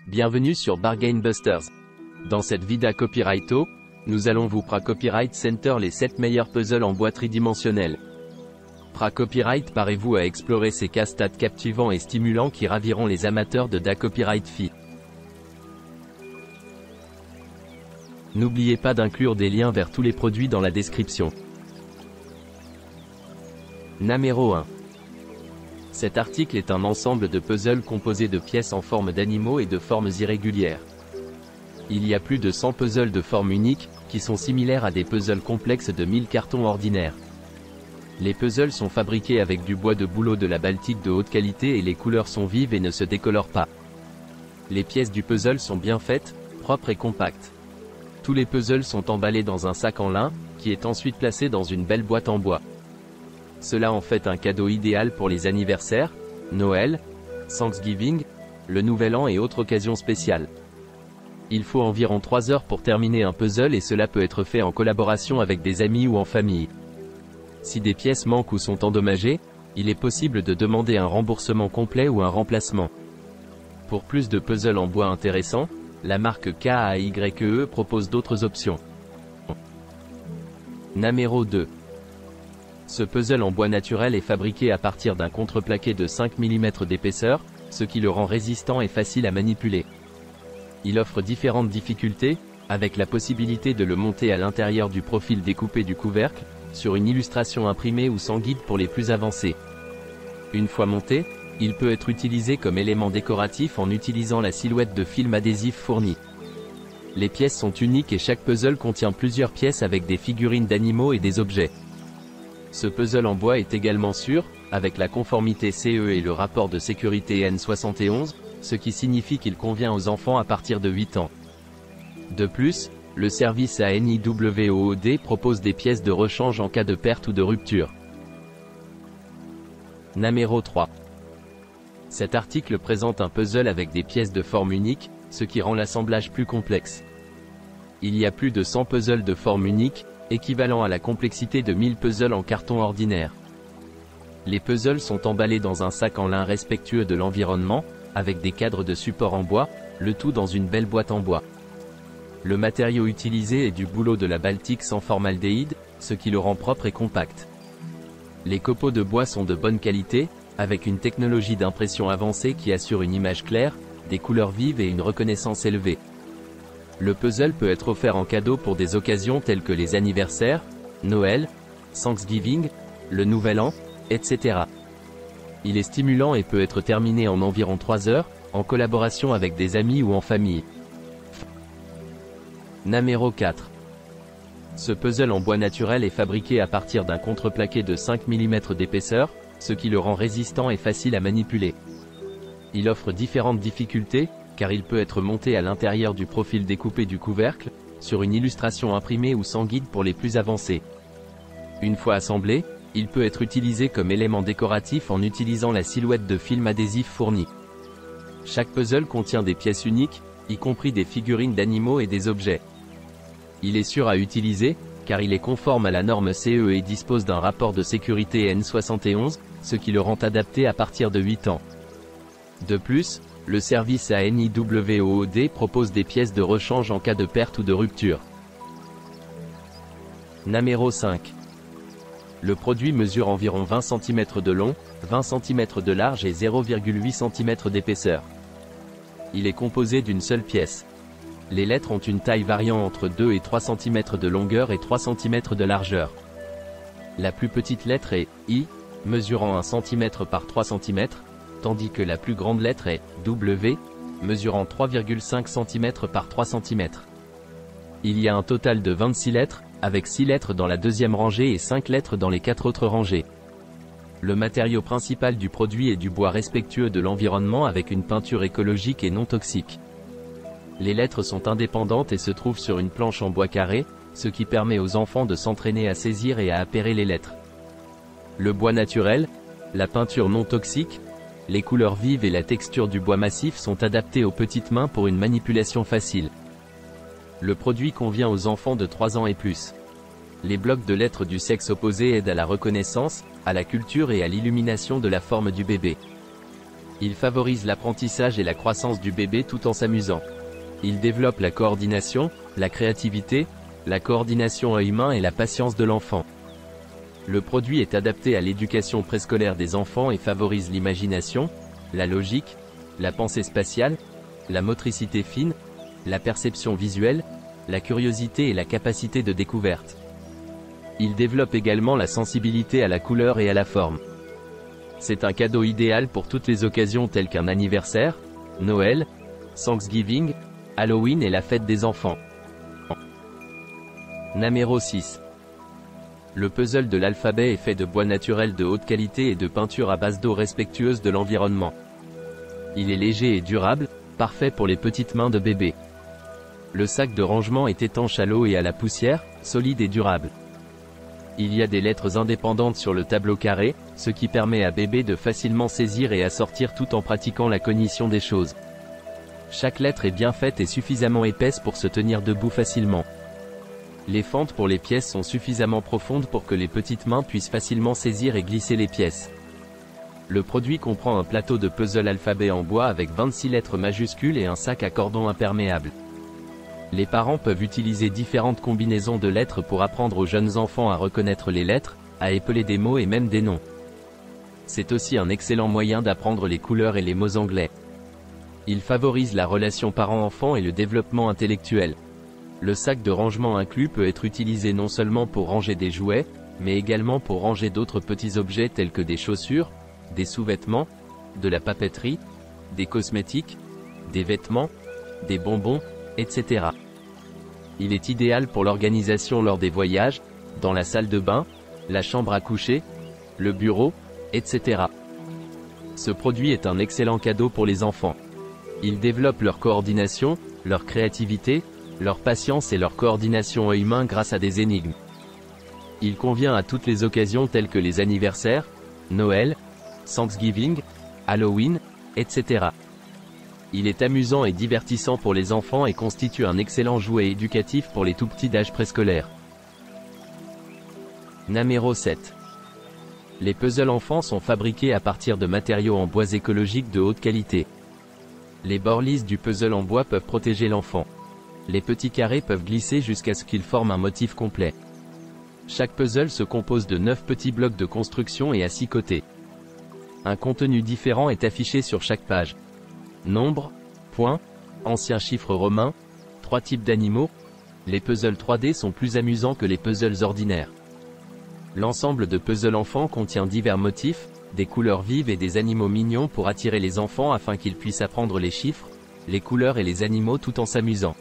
Bienvenue sur Bargain Busters. Dans cette vidéo Copyrighto, nous allons vous Copyright Center les 7 meilleurs puzzles en bois tridimensionnel. Copyright, parez-vous à explorer ces casse-têtes captivants et stimulants qui raviront les amateurs de Da Copyright Fi. N'oubliez pas d'inclure des liens vers tous les produits dans la description. Numéro 1. Cet article est un ensemble de puzzles composés de pièces en forme d'animaux et de formes irrégulières. Il y a plus de 100 puzzles de forme unique, qui sont similaires à des puzzles complexes de 1000 cartons ordinaires. Les puzzles sont fabriqués avec du bois de bouleau de la Baltique de haute qualité et les couleurs sont vives et ne se décolorent pas. Les pièces du puzzle sont bien faites, propres et compactes. Tous les puzzles sont emballés dans un sac en lin, qui est ensuite placé dans une belle boîte en bois. Cela en fait un cadeau idéal pour les anniversaires, Noël, Thanksgiving, le Nouvel An et autres occasions spéciales. Il faut environ 3 heures pour terminer un puzzle et cela peut être fait en collaboration avec des amis ou en famille. Si des pièces manquent ou sont endommagées, il est possible de demander un remboursement complet ou un remplacement. Pour plus de puzzles en bois intéressants, la marque KAYE propose d'autres options. Numéro 2. Ce puzzle en bois naturel est fabriqué à partir d'un contreplaqué de 5 mm d'épaisseur, ce qui le rend résistant et facile à manipuler. Il offre différentes difficultés, avec la possibilité de le monter à l'intérieur du profil découpé du couvercle, sur une illustration imprimée ou sans guide pour les plus avancés. Une fois monté, il peut être utilisé comme élément décoratif en utilisant la silhouette de film adhésif fournie. Les pièces sont uniques et chaque puzzle contient plusieurs pièces avec des figurines d'animaux et des objets. Ce puzzle en bois est également sûr, avec la conformité CE et le rapport de sécurité N71, ce qui signifie qu'il convient aux enfants à partir de 8 ans. De plus, le service ANIWOOD propose des pièces de rechange en cas de perte ou de rupture. Numéro 3. Cet article présente un puzzle avec des pièces de forme unique, ce qui rend l'assemblage plus complexe. Il y a plus de 100 puzzles de forme unique, équivalent à la complexité de 1000 puzzles en carton ordinaire. Les puzzles sont emballés dans un sac en lin respectueux de l'environnement, avec des cadres de support en bois, le tout dans une belle boîte en bois. Le matériau utilisé est du bouleau de la Baltique sans formaldéhyde, ce qui le rend propre et compact. Les copeaux de bois sont de bonne qualité, avec une technologie d'impression avancée qui assure une image claire, des couleurs vives et une reconnaissance élevée. Le puzzle peut être offert en cadeau pour des occasions telles que les anniversaires, Noël, Thanksgiving, le Nouvel An, etc. Il est stimulant et peut être terminé en environ 3 heures, en collaboration avec des amis ou en famille. Numéro 4. Ce puzzle en bois naturel est fabriqué à partir d'un contreplaqué de 5 mm d'épaisseur, ce qui le rend résistant et facile à manipuler. Il offre différentes difficultés, car il peut être monté à l'intérieur du profil découpé du couvercle, sur une illustration imprimée ou sans guide pour les plus avancés. Une fois assemblé, il peut être utilisé comme élément décoratif en utilisant la silhouette de film adhésif fournie. Chaque puzzle contient des pièces uniques, y compris des figurines d'animaux et des objets. Il est sûr à utiliser, car il est conforme à la norme CE et dispose d'un rapport de sécurité N71, ce qui le rend adapté à partir de 8 ans. De plus, le service ANIWOOD propose des pièces de rechange en cas de perte ou de rupture. Numéro 5. Le produit mesure environ 20 cm de long, 20 cm de large et 0,8 cm d'épaisseur. Il est composé d'une seule pièce. Les lettres ont une taille variant entre 2 et 3 cm de longueur et 3 cm de largeur. La plus petite lettre est I, mesurant 1 cm par 3 cm, tandis que la plus grande lettre est W, mesurant 3,5 cm par 3 cm. Il y a un total de 26 lettres, avec 6 lettres dans la deuxième rangée et 5 lettres dans les 4 autres rangées. Le matériau principal du produit est du bois respectueux de l'environnement avec une peinture écologique et non toxique. Les lettres sont indépendantes et se trouvent sur une planche en bois carré, ce qui permet aux enfants de s'entraîner à saisir et à appairer les lettres. Le bois naturel, la peinture non toxique, les couleurs vives et la texture du bois massif sont adaptés aux petites mains pour une manipulation facile. Le produit convient aux enfants de 3 ans et plus. Les blocs de lettres du sexe opposé aident à la reconnaissance, à la culture et à l'illumination de la forme du bébé. Il favorise l'apprentissage et la croissance du bébé tout en s'amusant. Il développe la coordination, la créativité, la coordination œil-main et la patience de l'enfant. Le produit est adapté à l'éducation préscolaire des enfants et favorise l'imagination, la logique, la pensée spatiale, la motricité fine, la perception visuelle, la curiosité et la capacité de découverte. Il développe également la sensibilité à la couleur et à la forme. C'est un cadeau idéal pour toutes les occasions telles qu'un anniversaire, Noël, Thanksgiving, Halloween et la fête des enfants. Numéro 6. Le puzzle de l'alphabet est fait de bois naturel de haute qualité et de peinture à base d'eau respectueuse de l'environnement. Il est léger et durable, parfait pour les petites mains de bébé. Le sac de rangement est étanche à l'eau et à la poussière, solide et durable. Il y a des lettres indépendantes sur le tableau carré, ce qui permet à bébé de facilement saisir et assortir tout en pratiquant la cognition des choses. Chaque lettre est bien faite et suffisamment épaisse pour se tenir debout facilement. Les fentes pour les pièces sont suffisamment profondes pour que les petites mains puissent facilement saisir et glisser les pièces. Le produit comprend un plateau de puzzle alphabet en bois avec 26 lettres majuscules et un sac à cordon imperméable. Les parents peuvent utiliser différentes combinaisons de lettres pour apprendre aux jeunes enfants à reconnaître les lettres, à épeler des mots et même des noms. C'est aussi un excellent moyen d'apprendre les couleurs et les mots anglais. Il favorise la relation parent-enfant et le développement intellectuel. Le sac de rangement inclus peut être utilisé non seulement pour ranger des jouets, mais également pour ranger d'autres petits objets tels que des chaussures, des sous-vêtements, de la papeterie, des cosmétiques, des vêtements, des bonbons, etc. Il est idéal pour l'organisation lors des voyages, dans la salle de bain, la chambre à coucher, le bureau, etc. Ce produit est un excellent cadeau pour les enfants. Il développe leur coordination, leur créativité, leur patience et leur coordination œil-main grâce à des énigmes. Il convient à toutes les occasions telles que les anniversaires, Noël, Thanksgiving, Halloween, etc. Il est amusant et divertissant pour les enfants et constitue un excellent jouet éducatif pour les tout-petits d'âge préscolaire. Numéro 7. Les puzzles enfants sont fabriqués à partir de matériaux en bois écologiques de haute qualité. Les bords lisses du puzzle en bois peuvent protéger l'enfant. Les petits carrés peuvent glisser jusqu'à ce qu'ils forment un motif complet. Chaque puzzle se compose de 9 petits blocs de construction et à 6 côtés. Un contenu différent est affiché sur chaque page. Nombres, points, anciens chiffres romains, 3 types d'animaux. Les puzzles 3D sont plus amusants que les puzzles ordinaires. L'ensemble de puzzles enfants contient divers motifs, des couleurs vives et des animaux mignons pour attirer les enfants afin qu'ils puissent apprendre les chiffres, les couleurs et les animaux tout en s'amusant.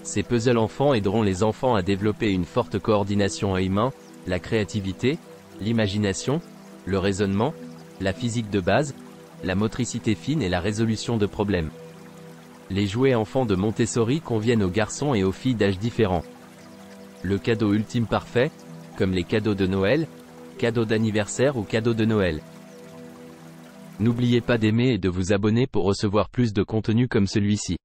Ces puzzles enfants aideront les enfants à développer une forte coordination œil-main, la créativité, l'imagination, le raisonnement, la physique de base, la motricité fine et la résolution de problèmes. Les jouets enfants de Montessori conviennent aux garçons et aux filles d'âge différents. Le cadeau ultime parfait, comme les cadeaux de Noël, cadeaux d'anniversaire ou cadeaux de Noël. N'oubliez pas d'aimer et de vous abonner pour recevoir plus de contenu comme celui-ci.